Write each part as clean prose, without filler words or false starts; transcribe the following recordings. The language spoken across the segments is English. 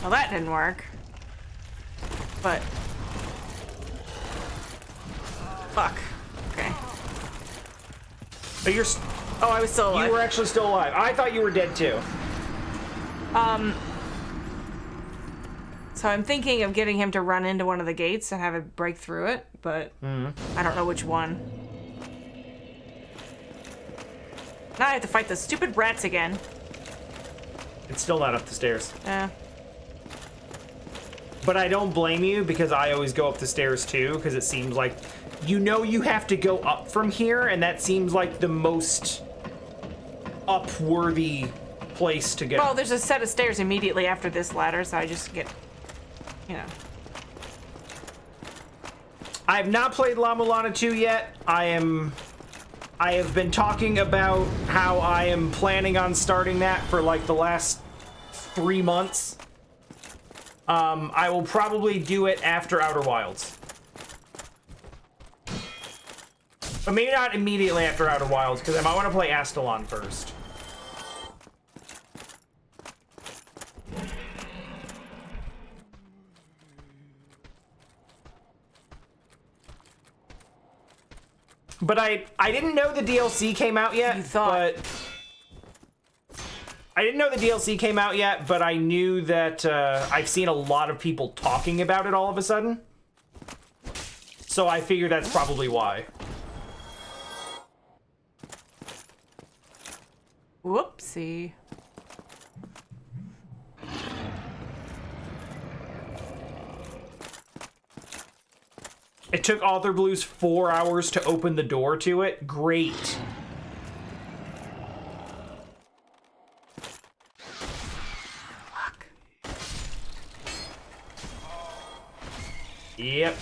Well, that didn't work. But... Fuck. Okay. But you're... Oh, I was still alive. You were actually still alive. I thought you were dead, too. So I'm thinking of getting him to run into one of the gates and have it break through it, but I don't know which one. Now I have to fight the stupid rats again. It's still not up the stairs. Yeah. But I don't blame you, because I always go up the stairs, too, because it seems like... You know you have to go up from here, and that seems like the most up-worthy place to go. Well, there's a set of stairs immediately after this ladder, so I just get... You know. I have not played La Mulana 2 yet. I have been talking about how I am planning on starting that for like the last 3 months. I will probably do it after Outer Wilds. But maybe not immediately after Outer Wilds, because I might want to play Astalon first. But I didn't know the DLC came out yet. You thought. But I didn't know the DLC came out yet, but I knew that I've seen a lot of people talking about it all of a sudden. So I figure that's probably why. Whoopsie. It took Author Blues 4 hours to open the door to it. Great. Fuck. Yep.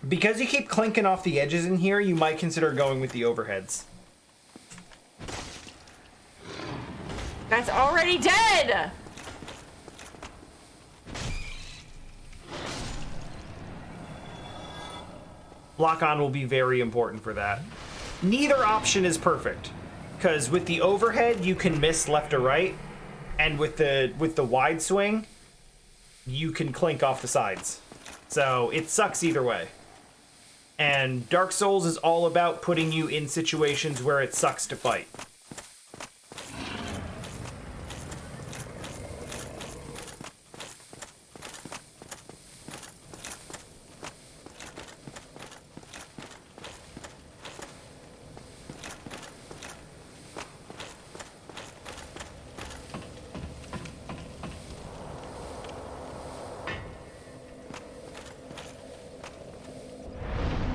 Because you keep clinking off the edges in here, you might consider going with the overheads. That's already dead! Lock-on will be very important for that. Neither option is perfect, because with the overhead you can miss left or right, and with the wide swing you can clink off the sides. So it sucks either way. And Dark Souls is all about putting you in situations where it sucks to fight.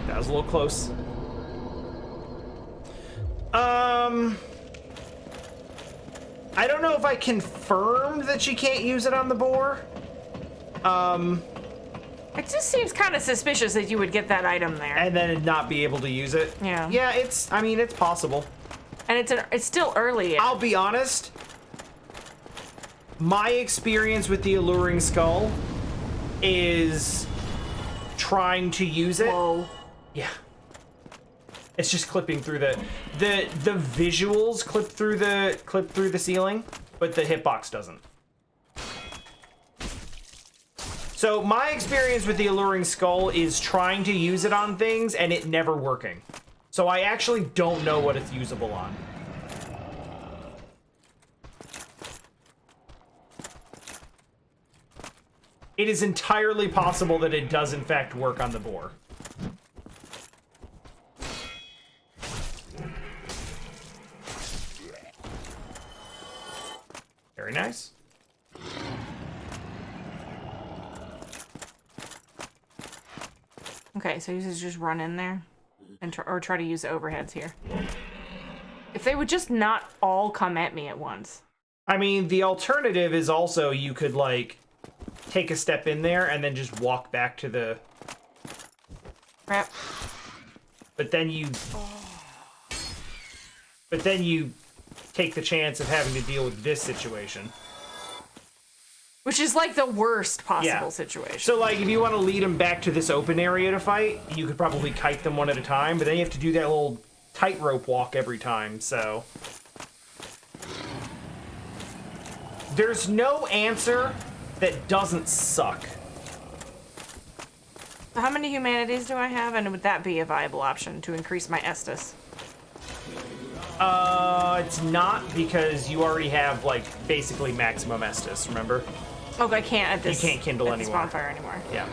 That was a little close. I don't know if I confirmed that you can't use it on the boar. It just seems kind of suspicious that you would get that item there. And then not be able to use it. Yeah. Yeah, I mean, it's possible. And it's still early. I'll be honest. My experience with the Alluring Skull is trying to use it. Whoa. Yeah. It's just clipping through the visuals clip through the ceiling, but the hitbox doesn't. So my experience with the Alluring Skull is trying to use it on things and it never working. So I actually don't know what it's usable on. It is entirely possible that it does in fact work on the boar. Very nice. Okay, so you just run in there and try to use the overheads here. If they would just not all come at me at once. I mean, the alternative is also you could, like, take a step in there and then just walk back to the... Crap. But then you... But then you take the chance of having to deal with this situation. Which is like the worst possible situation. So, like, if you want to lead them back to this open area to fight, you could probably kite them one at a time, but then you have to do that little tightrope walk every time, so... There's no answer that doesn't suck. So how many humanities do I have, and would that be a viable option to increase my Estus? It's not, because you already have, like, basically maximum Estus, remember? Oh, I can't at this. You can't kindle at this anymore. bonfire anymore. Yeah.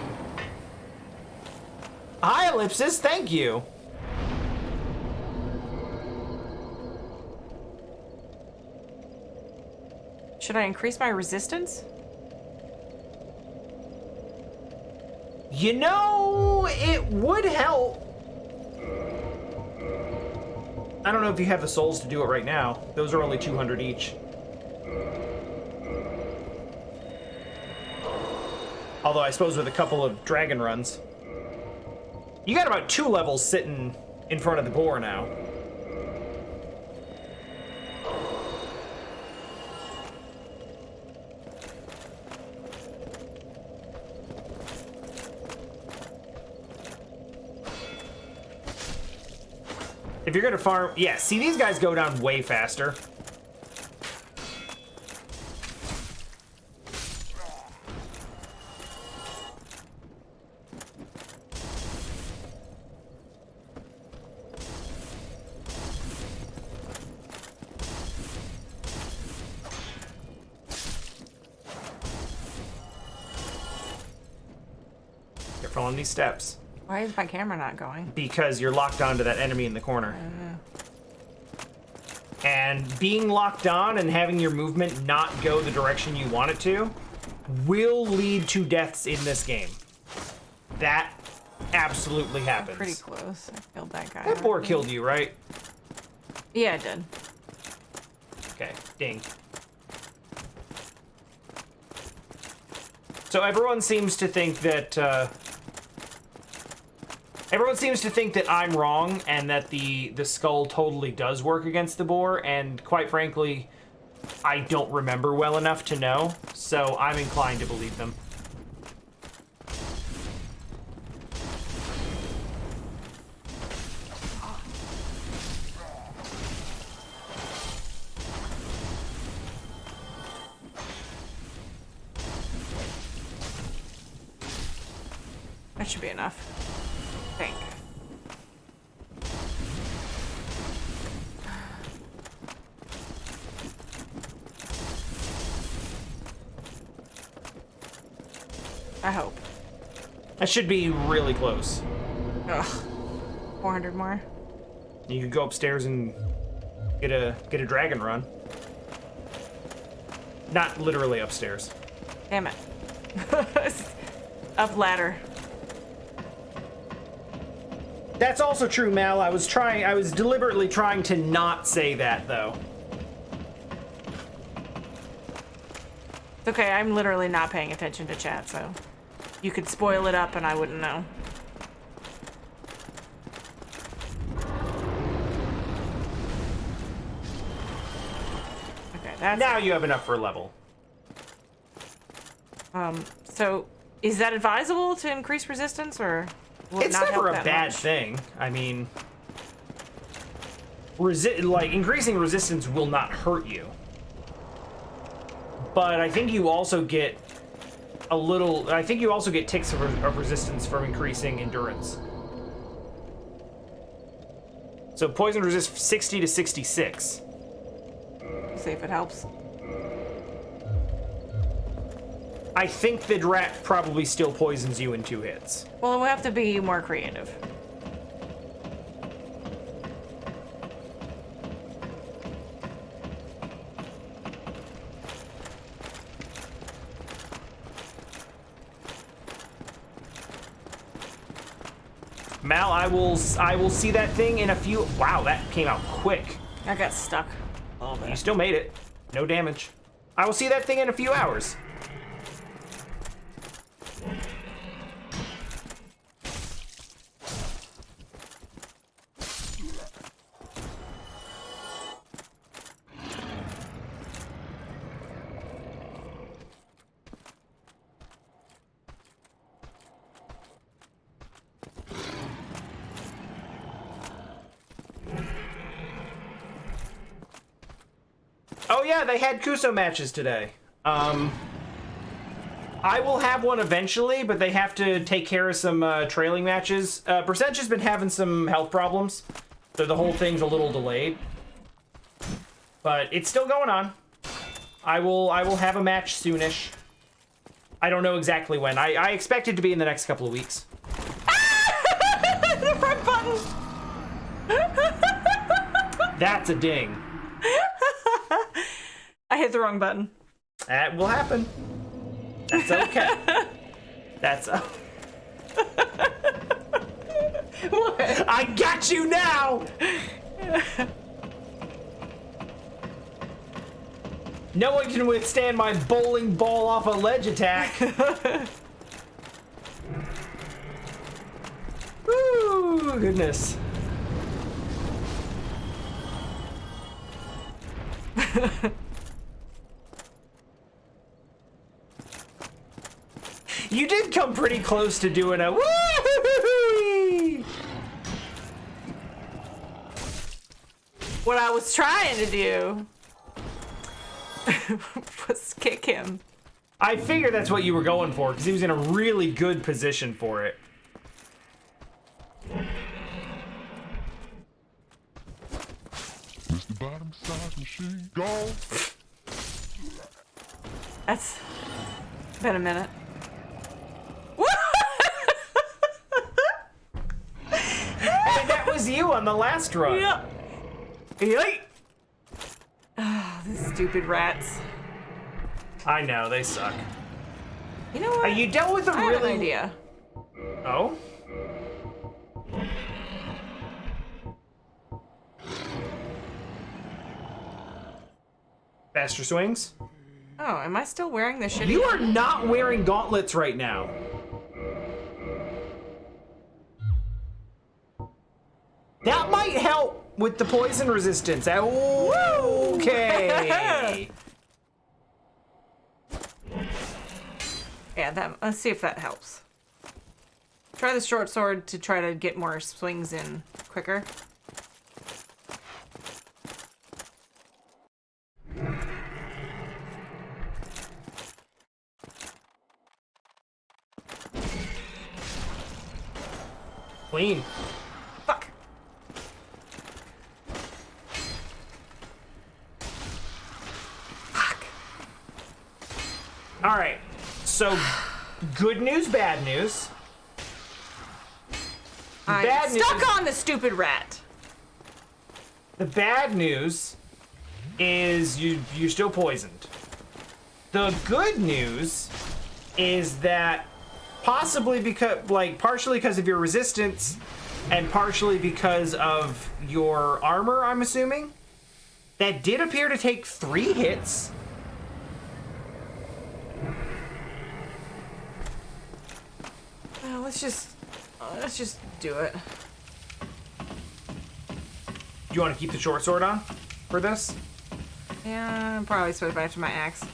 Hi, Ellipsis, thank you. Should I increase my resistance? You know, it would help. I don't know if you have the souls to do it right now. Those are only 200 each. Although I suppose with a couple of dragon runs. You got about 2 levels sitting in front of the boar now. If you're gonna farm, yeah, see, these guys go down way faster. Careful on these steps. Why is my camera not going? Because you're locked onto that enemy in the corner. And being locked on and having your movement not go the direction you want it to will lead to deaths in this game. That absolutely happens. I'm pretty close. I killed that guy. That boar killed you, right? Yeah, it did. Okay, ding. So everyone seems to think that I'm wrong and that the skull totally does work against the boar, and quite frankly, I don't remember well enough to know, so I'm inclined to believe them. That should be enough. I think. I hope. That should be really close. Ugh. 400 more. You could go upstairs and get a dragon run. Not literally upstairs. Damn it. Up ladder. That's also true, Mal. I was deliberately trying to not say that, though. It's okay, I'm literally not paying attention to chat, so you could spoil it up and I wouldn't know. Okay, that's... Now you have enough for a level. So, is that advisable to increase resistance, or will it It's not never help a that bad much? thing. I mean, increasing resistance will not hurt you. But I think you also get ticks of resistance from increasing endurance. So poison resist 60 to 66. See if it helps. I think the drat probably still poisons you in 2 hits. Well, we'll have to be more creative. Mal, I will see that thing in a few... Wow, that came out quick. I got stuck. Oh, You still made it. No damage. I will see that thing in a few hours. Oh yeah, they had Kuso matches today. I will have one eventually, but they have to take care of some trailing matches. Percentage has been having some health problems, so the whole thing's a little delayed. But it's still going on. I will have a match soonish. I don't know exactly when. I expect it to be in the next couple of weeks. The front button. That's a ding. I hit the wrong button. That will happen. That's okay. That's What? I got you now. No one can withstand my bowling ball off a ledge attack. Woo, goodness. You did come pretty close to doing a woo. What I was trying to do was kick him. I figured that's what you were going for, because he was in a really good position for it. Mr. Bottom Side Machine, go! That's been a minute. Hey, that was you on the last run. Yeah. Yay! Oh, these stupid rats. I know, they suck. You know what? You dealt with a I have really... an idea. Oh? Faster swings? Oh, am I still wearing this shitty? You are not wearing gauntlets right now. That might help with the poison resistance. Okay. Yeah, let's see if that helps. Try the short sword to try to get more swings in quicker. Clean. Fuck. Fuck. All right. So, good news, bad news. I'm Bad news. stuck on the stupid rat. The bad news is you're still poisoned. The good news is that possibly partially because of your resistance and partially because of your armor, I'm assuming, that did appear to take 3 hits. Well, let's just do it. Do you want to keep the short sword on for this? Yeah, I'm probably switch back to my axe.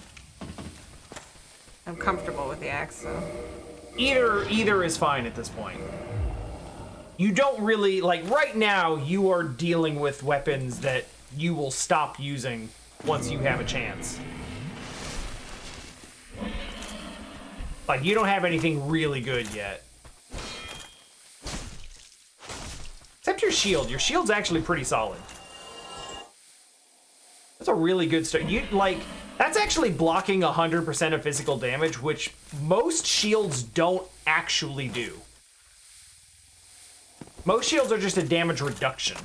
I'm comfortable with the axe, so. Either is fine at this point. You don't really, right now, you are dealing with weapons that you will stop using once you have a chance. You don't have anything really good yet. Except your shield. Your shield's actually pretty solid. That's a really good start. That's actually blocking 100% of physical damage, which most shields don't actually do. Most shields are just a damage reduction.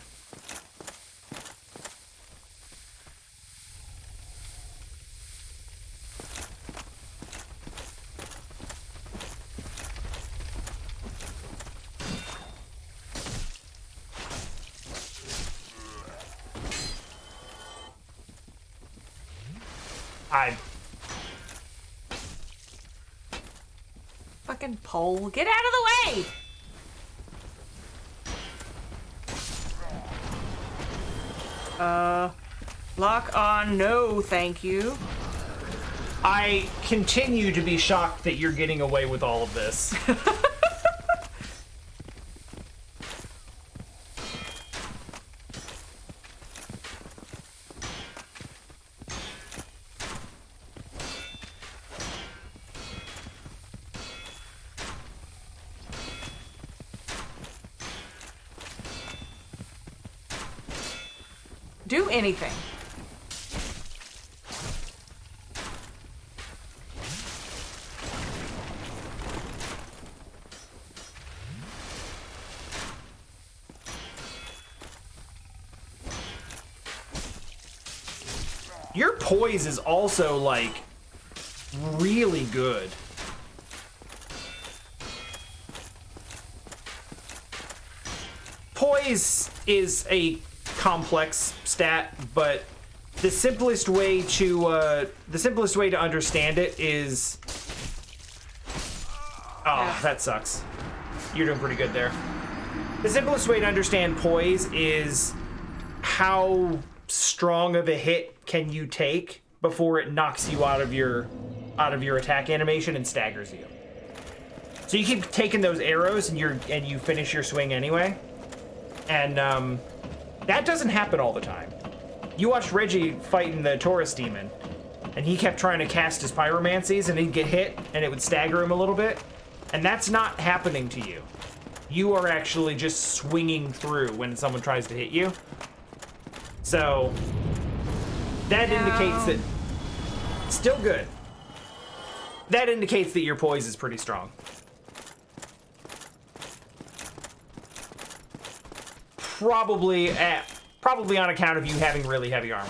Fucking pole, get out of the way! Lock on, no, thank you. I continue to be shocked that you're getting away with all of this. do anything. Your poise is also, like, really good. Poise is a complex stat, but the simplest way to understand it is... Oh, that sucks. You're doing pretty good there. The simplest way to understand poise is how strong of a hit can you take before it knocks you out of your attack animation and staggers you. So you keep taking those arrows and you finish your swing anyway. And that doesn't happen all the time. You watched Reggie fighting the Taurus demon, and he kept trying to cast his pyromancies, and he'd get hit, and it would stagger him a little bit. And that's not happening to you. You are actually just swinging through when someone tries to hit you. So that indicates that still good. That indicates that your poise is pretty strong. Probably on account of you having really heavy armor.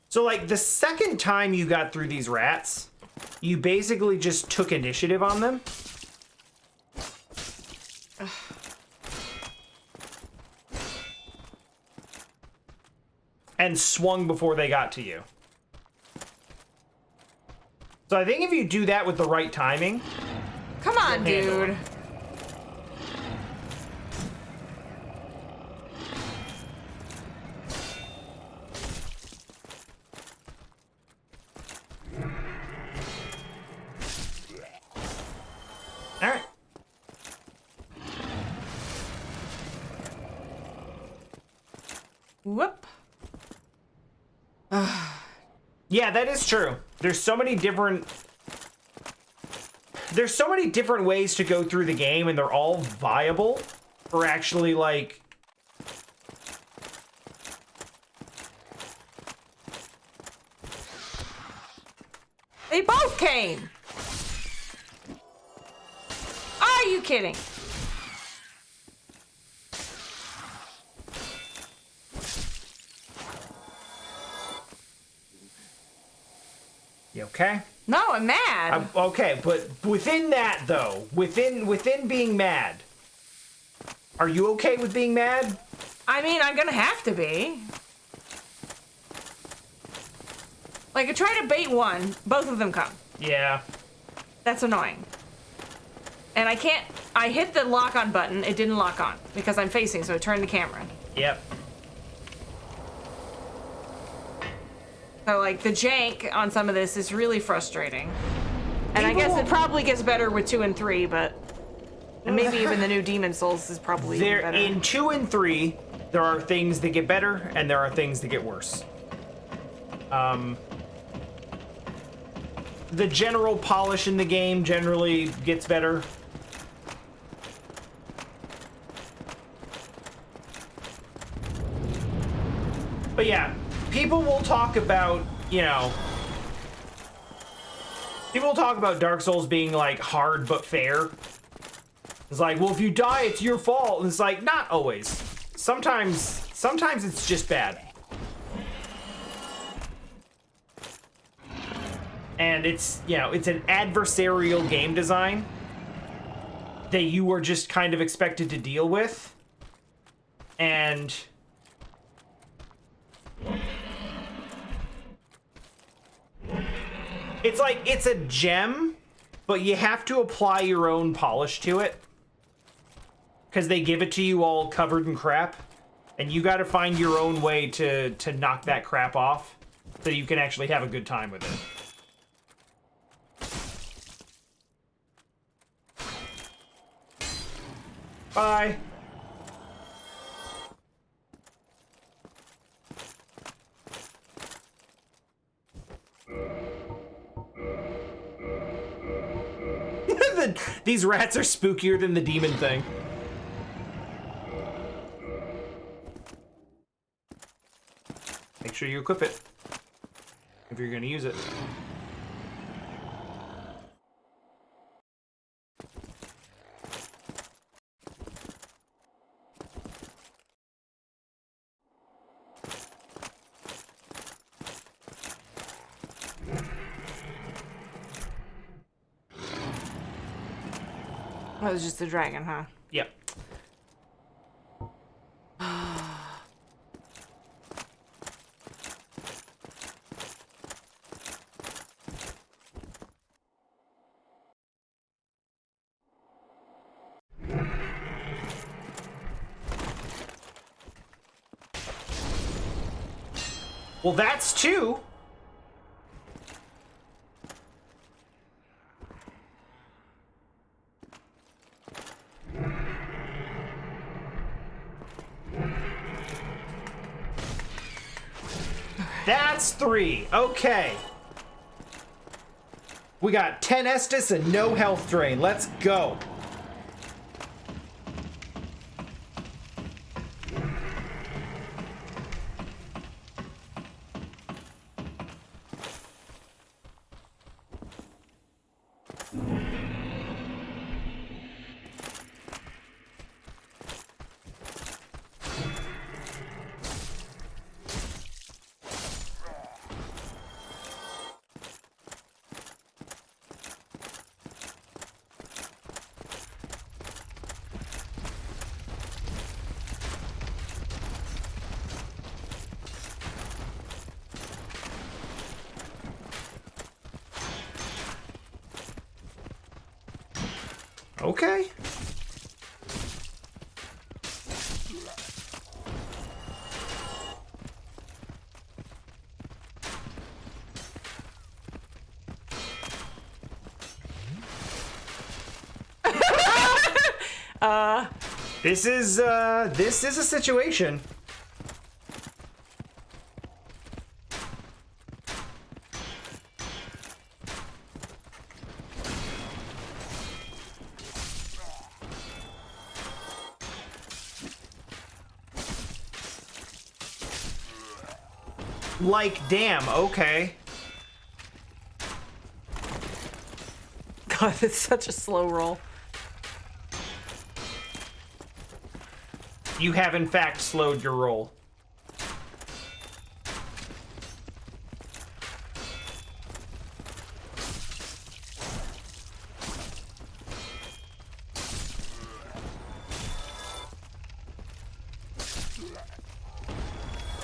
So, like, the second time you got through these rats, you basically just took initiative on them. And swung before they got to you. So I think if you do that with the right timing... Come on, dude. Alright. Whoop. Yeah, that is true. There's so many different ways to go through the game, and they're all viable for actually, like... They both came. Are you kidding? You okay? No, I'm mad. Okay, but within that, though, within being mad, are you okay with being mad? I mean, I'm gonna have to be. Like, I try to bait one, both of them come. Yeah. That's annoying. And I can't... I hit the lock-on button, it didn't lock on, because I'm facing, so it turned the camera. Yep. So, like, the jank on some of this is really frustrating. And I guess it probably gets better with 2 and 3, but... And maybe even the new Demon Souls is probably even better. In 2 and 3, there are things that get better, and there are things that get worse. The general polish in the game generally gets better. But yeah, people will talk about, you know... People will talk about Dark Souls being, like, hard but fair. It's like, well, if you die, it's your fault. And it's like, not always. Sometimes it's just bad. And it's, you know, it's an adversarial game design that you were just kind of expected to deal with. And... it's like, it's a gem, but you have to apply your own polish to it. Because they give it to you all covered in crap. And you gotta find your own way to knock that crap off. So you can actually have a good time with it. Bye. These rats are spookier than the demon thing. Make sure you equip it if you're going to use it. That was just the dragon, huh? Yep. Well, that's two. That's three. Okay. We got 10 Estus and no health drain. Let's go. Okay. This is a situation. Like, damn, okay. God, it's such a slow roll. You have, in fact, slowed your roll.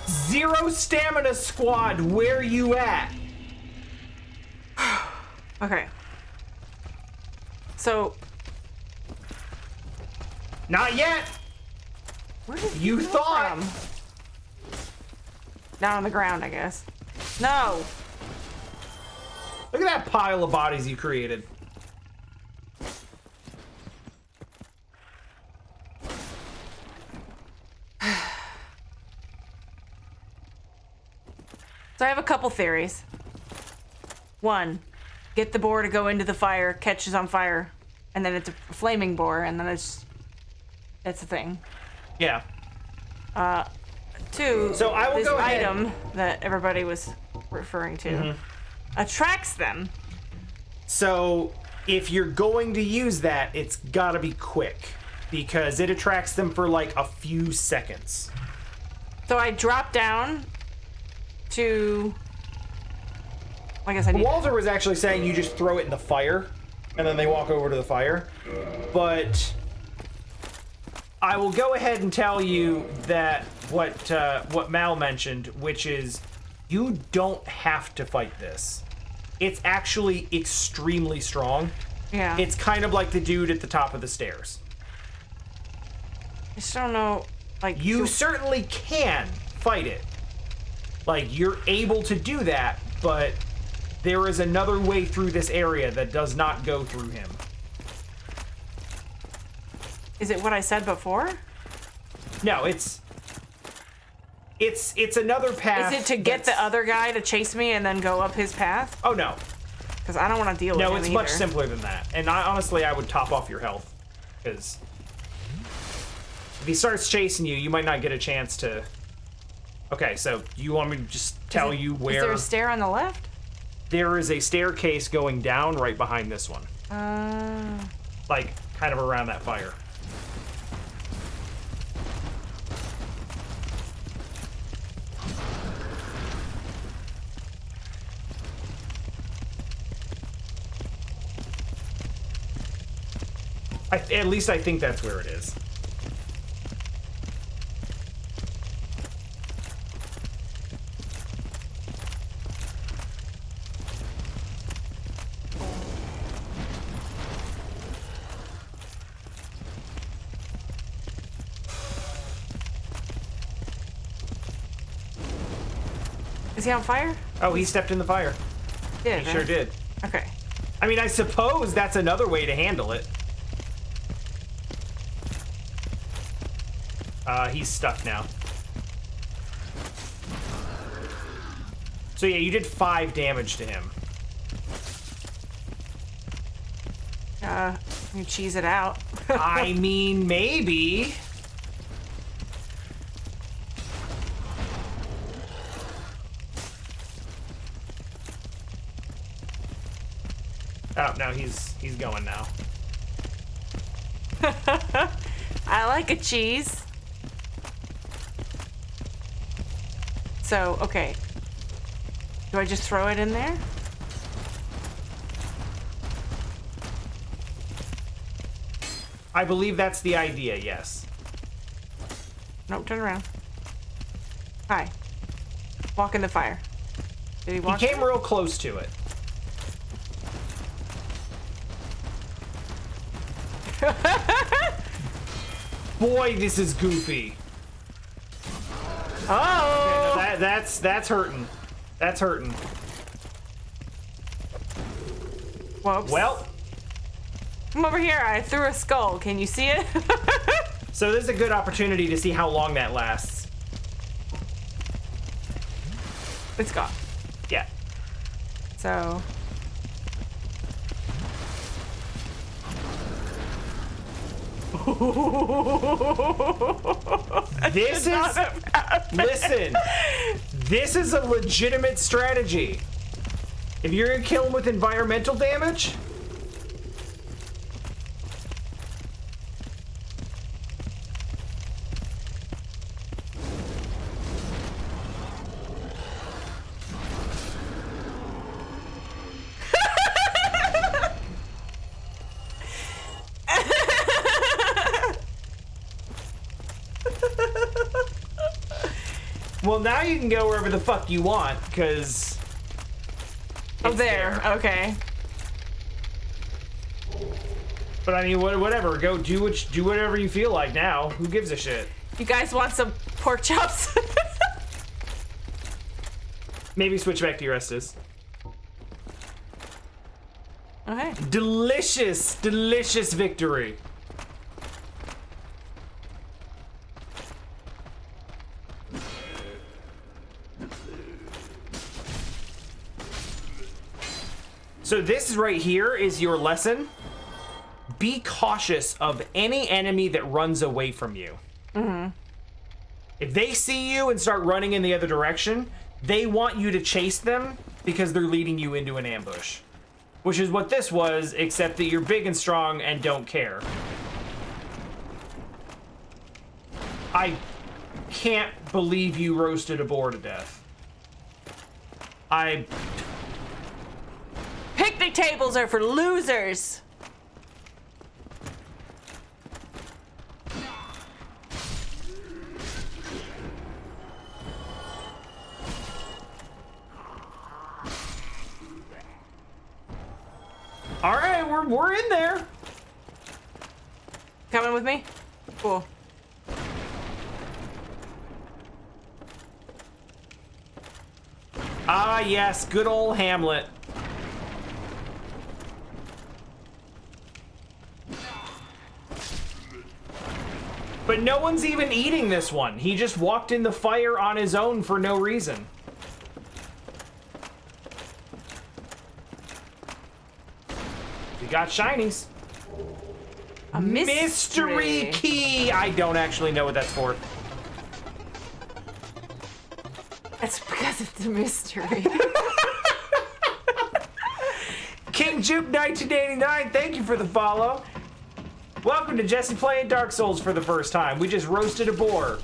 Zero stamina squad, where you at? Okay. So. Not yet. Where did You thought. Down on the ground, I guess. No. Look at that pile of bodies you created. So I have a couple theories. One, get the boar to go into the fire, catches on fire, and then it's a flaming boar, and then it's a thing. Yeah. Two, so I will this go ahead. item that everybody was referring to attracts them. So if you're going to use that, it's gotta be quick because it attracts them for like a few seconds. So I drop down to. I guess I need. Walter was actually saying you just throw it in the fire, and then they walk over to the fire. But I will go ahead and tell you that what Mal mentioned, which is you don't have to fight this. It's actually extremely strong. Yeah. It's kind of like the dude at the top of the stairs. I just don't know. Like You certainly can fight it. Like, you're able to do that, but there is another way through this area that does not go through him. Is it what I said before? No, it's another path. Is it to get the other guy to chase me and then go up his path? Oh, no. Because I don't want to deal with him. No, it's much simpler than that. And honestly, I would top off your health. Because if he starts chasing you, you might not get a chance to... Okay, so you want me to just tell you where... Is there a stair on the left? There is a staircase going down right behind this one. Like, kind of around that fire. At least I think that's where it is. Is he on fire? Oh, he stepped in the fire. Did, He sure did. Okay. I mean, I suppose that's another way to handle it. He's stuck now. So yeah, you did 5 damage to him. You cheese it out. I mean, maybe. Oh, no, he's going now. I like a cheese. So, okay. Do I just throw it in there? I believe that's the idea, yes. Nope, turn around. Hi. Walk in the fire. Did he walk? He came real close to it. Boy, this is goofy. Oh! Okay, no, that's hurting. That's hurting. Whoops. Well, Come over here. I threw a skull. Can you see it? so this is a good opportunity to see how long that lasts. It's gone. Yeah. So. This is... Listen. This is a legitimate strategy. If you're gonna kill him with environmental damage... Well, now you can go wherever the fuck you want, because... Oh, there. Okay. But I mean, whatever. Go do whatever you feel like now. Who gives a shit? You guys want some pork chops? Maybe switch back to your Estes. Okay. Delicious, delicious victory. So this right here is your lesson. Be cautious of any enemy that runs away from you. Mm-hmm. If they see you and start running in the other direction, they want you to chase them because they're leading you into an ambush. Which is what this was, except that you're big and strong and don't care. I can't believe you roasted a boar to death. Picnic tables are for losers. All right, we're in there. Coming with me? Cool. Ah, yes, good old Hamlet. But no one's even eating this one. He just walked in the fire on his own for no reason. got shinies. A mystery key. I don't actually know what that's for. That's because it's a mystery. King Juke 1989, thank you for the follow. Welcome to Jessi playing Dark Souls for the first time. We just roasted a boar.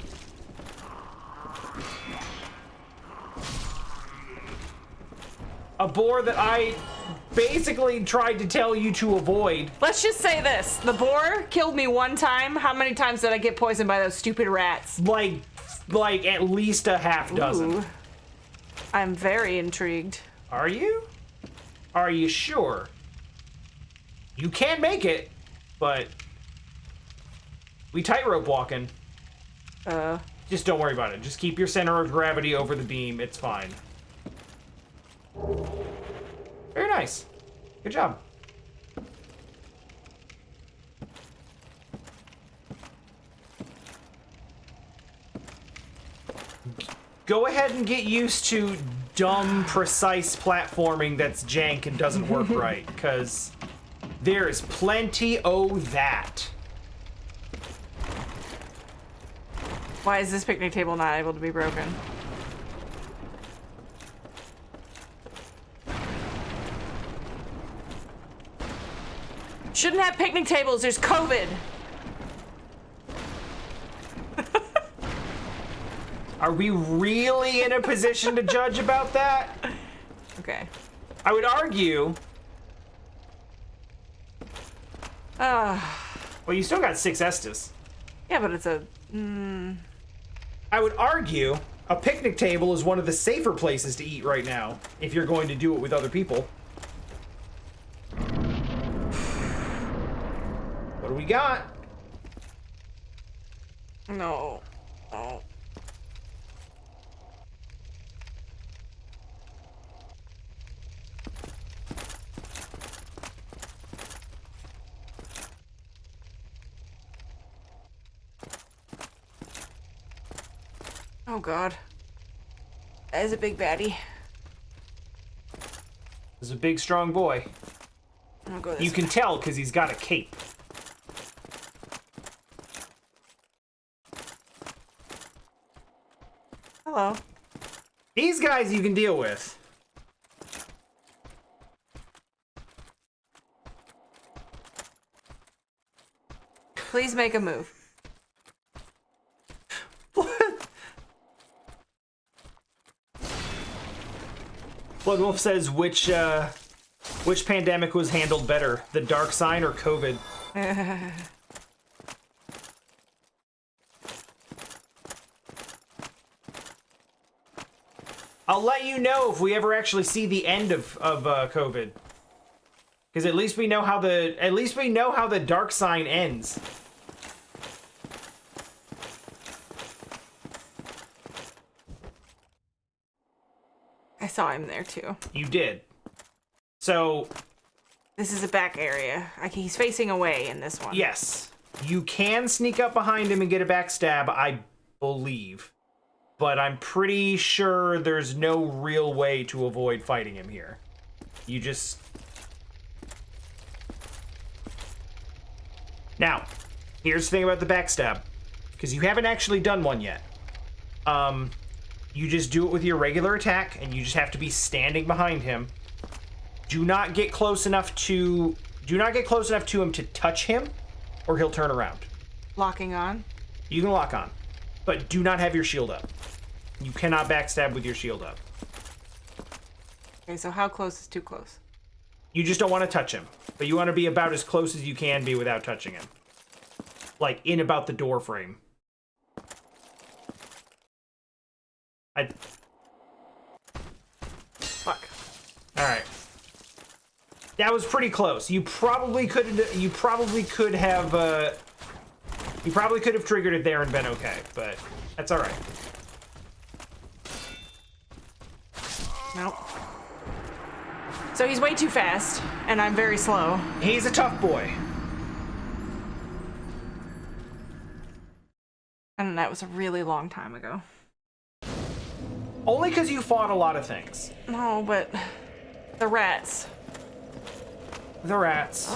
A boar that I basically tried to tell you to avoid. Let's just say this. The boar killed me one time. How many times did I get poisoned by those stupid rats? Like at least a half dozen. Ooh. I'm very intrigued. Are you? Are you sure? You can make it, but we tightrope walking. Just don't worry about it. Just keep your center of gravity over the beam. It's fine. Very nice. Good job. Go ahead and get used to dumb, precise platforming that's jank and doesn't work right, because there is plenty of that. Why is this picnic table not able to be broken? Shouldn't have picnic tables, there's COVID. Are we really in a position to judge about that? Okay. I would argue... Well, you still got 6 Estus. Yeah, but it's a... I would argue a picnic table is one of the safer places to eat right now, if you're going to do it with other people. What do we got? No. No. Oh god. That is a big baddie. This is a big, strong boy. I'll go this You can tell because he's got a cape. Hello. These guys you can deal with. Please make a move. Blood Wolf says which pandemic was handled better, the dark sign or COVID? I'll let you know if we ever actually see the end of COVID, because at least we know how the dark sign ends. I saw him there too. You did. So this is a back area. He's facing away in this one. yes, you can sneak up behind him and get a backstab, I believe. But I'm pretty sure there's no real way to avoid fighting him here. You just... Now, here's the thing about the backstab. Because you haven't actually done one yet. You just do it with your regular attack, and you just have to be standing behind him. Do not get close enough to him to touch him, or he'll turn around. Locking on? You can lock on, but do not have your shield up. You cannot backstab with your shield up. Okay, so how close is too close? You just don't want to touch him, but you want to be about as close as you can be without touching him. Like, in about the door frame. Fuck. Alright. That was pretty close. You probably could have triggered it there and been okay, but that's alright. Nope. So he's way too fast, and I'm very slow. He's a tough boy. And that was a really long time ago. Only because you fought a lot of things. No, but the rats. The rats.